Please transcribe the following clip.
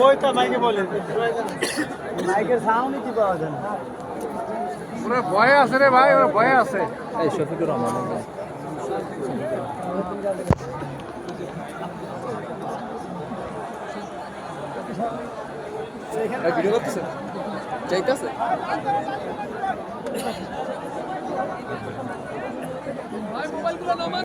ওইটা মাইকে বলে মাইকের সাউন্ডই কি পাওয়া যায় না ওরা ভয়ে আছে রে ভাই, ওরা ভয়ে আছে। এই শফিকুর রহমান ভিডিও করতেছে, চাইতেছে ভাই মোবাইলগুলো নামান।